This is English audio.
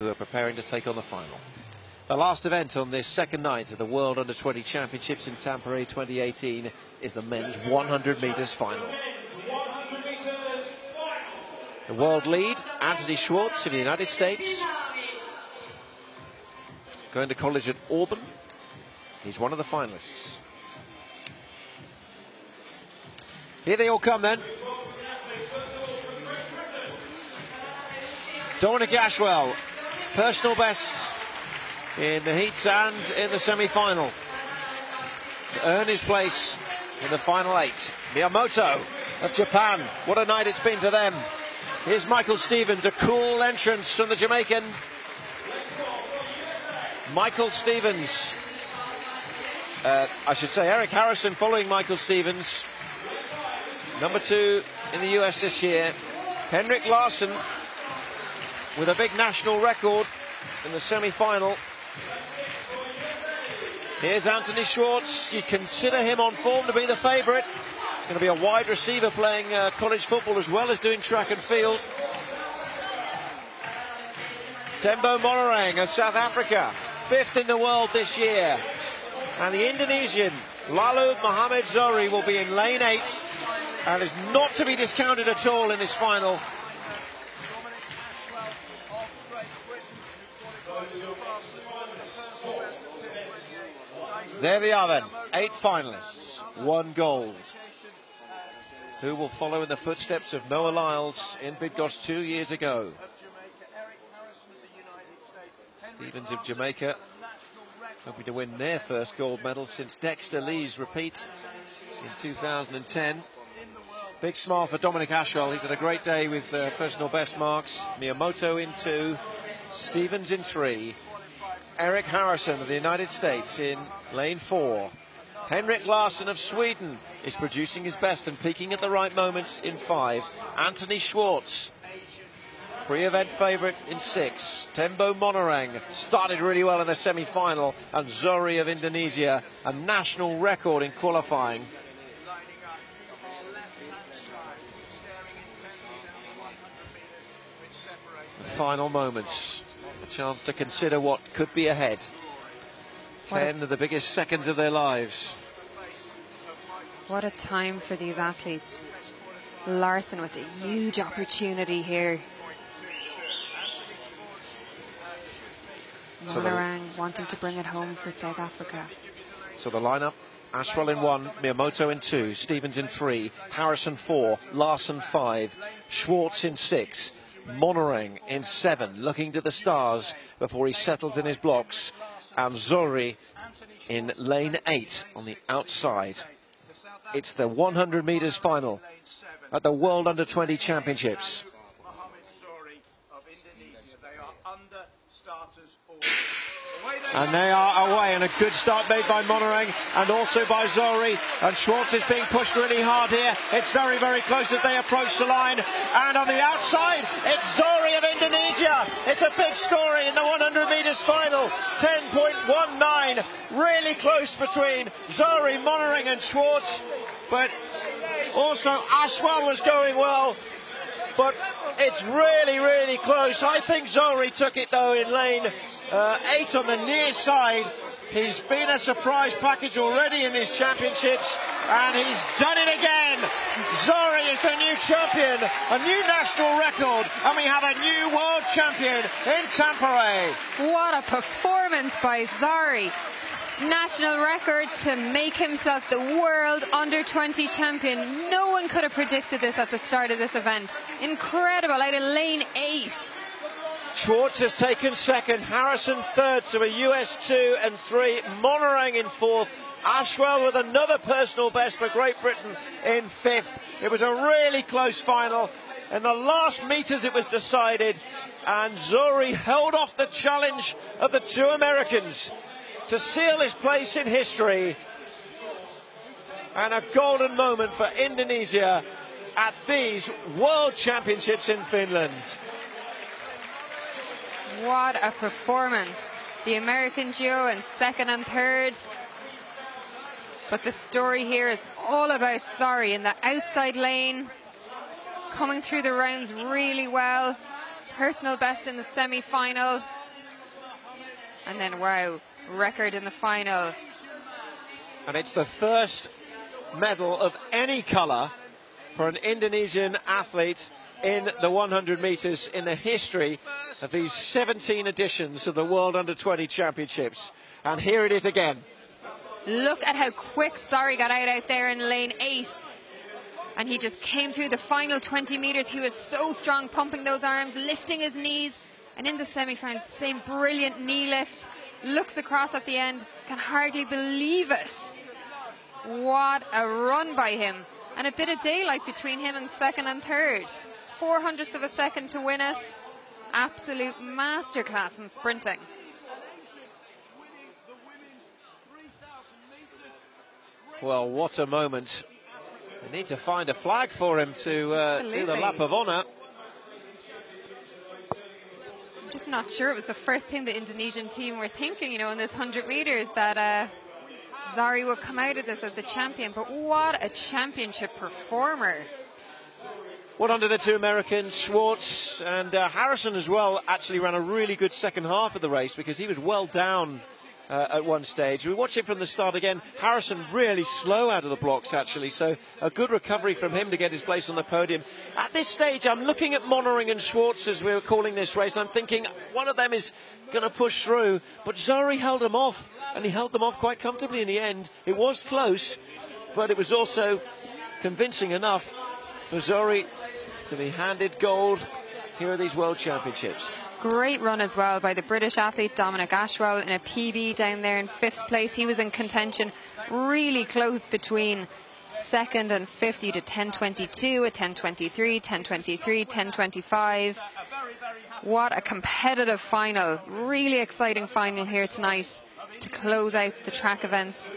who are preparing to take on the final. The last event on this second night of the World Under-20 Championships in Tampere 2018 is the men's 100 metres final. The world lead, Anthony Schwartz in the United States, going to college at Auburn. He's one of the finalists. Here they all come then. Dominic Ashwell, personal bests in the heats and in the semi-final, to earn his place in the final 8. Miyamoto of Japan, what a night it's been for them. Here's Michael Stevens, a cool entrance from the Jamaican. Michael Stevens, I should say Eric Harrison following Michael Stevens, number 2 in the US this year. Henrik Larsson with a big national record in the semi-final. Here's Anthony Schwartz. You consider him on form to be the favourite. He's going to be a wide receiver playing college football as well as doing track and field. Tembo Monorang of South Africa, 5th in the world this year. And the Indonesian Lalu Muhammad Zohri will be in lane 8 and is not to be discounted at all in this final. There they are then, 8 finalists, 1 gold. Who will follow in the footsteps of Noah Lyles in Bydgoszcz 2 years ago? Stevens of Jamaica, hoping to win their first gold medal since Dexter Lee's repeat in 2010. Big smile for Dominic Ashwell. He's had a great day with personal best marks. Miyamoto in 2, Stevens in 3. Eric Harrison of the United States in lane 4. Henrik Larsson of Sweden is producing his best and peaking at the right moments in 5. Anthony Schwartz, pre-event favourite in 6. Tembo Monorang started really well in the semi-final. And Zohri of Indonesia, a national record in qualifying. The final moments. A chance to consider what could be ahead. 10 of the biggest seconds of their lives. What a time for these athletes. Larsson with a huge opportunity here. Monorang wanting to bring it home for South Africa. So the lineup: Ashwell in 1, Miyamoto in 2, Stevens in 3, Harrison 4, Larsson 5, Schwartz in 6, Monorang in 7, looking to the stars before he settles in his blocks, and Zohri in lane 8 on the outside. It's the 100 metres final at the World Under-20 Championships. And they are away, and a good start made by Monorang and also by Zohri. And Schwartz is being pushed really hard here. It's very, very close as they approach the line. And on the outside, it's Zohri of Indonesia. It's a big story in the 100 metres final. 10.19, really close between Zohri, Monorang and Schwartz. But also Ashwell was going well. But it's really, really close. I think Zohri took it, though, in lane 8 on the near side. He's been a surprise package already in these championships, and he's done it again. Zohri is the new champion, a new national record, and we have a new world champion in Tampere. What a performance by Zohri. National record to make himself the world under-20 champion. No one could have predicted this at the start of this event. Incredible, out of lane 8. Schwartz has taken 2nd, Harrison 3rd, so a US 2 and 3, Monorang in 4th, Ashwell with another personal best for Great Britain in 5th. It was a really close final. In the last metres it was decided, and Zohri held off the challenge of the 2 Americans to seal his place in history, and a golden moment for Indonesia at these World Championships in Finland. What a performance. The American duo in 2nd and 3rd. But the story here is all about Zohri in the outside lane, coming through the rounds really well, personal best in the semi-final. And then, wow, record in the final. And it's the first medal of any colour for an Indonesian athlete in the 100 metres in the history of these 17 editions of the World Under-20 Championships. And here it is again. Look at how quick Zuhri got out there in lane 8. And he just came through the final 20 metres. He was so strong, pumping those arms, lifting his knees. And in the semi-final, same brilliant knee lift. Looks across at the end, can hardly believe it. What a run by him. And a bit of daylight between him and second and third. 0.04 of a second to win it. Absolute masterclass in sprinting. Well, what a moment. We need to find a flag for him to do the lap of honour. I'm just not sure it was the first thing the Indonesian team were thinking, you know, in this 100 metres, that Zuhri would come out of this as the champion. But what a championship performer. What under the two Americans, Schwartz and Harrison as well, actually ran a really good second half of the race, because he was well down at one stage. We watch it from the start again. Harrison really slow out of the blocks, actually, so a good recovery from him to get his place on the podium. At this stage, I'm looking at Monering and Schwartz as we were calling this race. I'm thinking one of them is going to push through, but Zuhri held them off, and he held them off quite comfortably in the end. It was close, but it was also convincing enough for Zuhri to be handed gold here at these World Championships. Great run as well by the British athlete Dominic Ashwell in a PB down there in 5th place. He was in contention, really close between second and 50 to 10.22, a 10.23, 10.23, 10.25. What a competitive final. Really exciting final here tonight to close out the track events.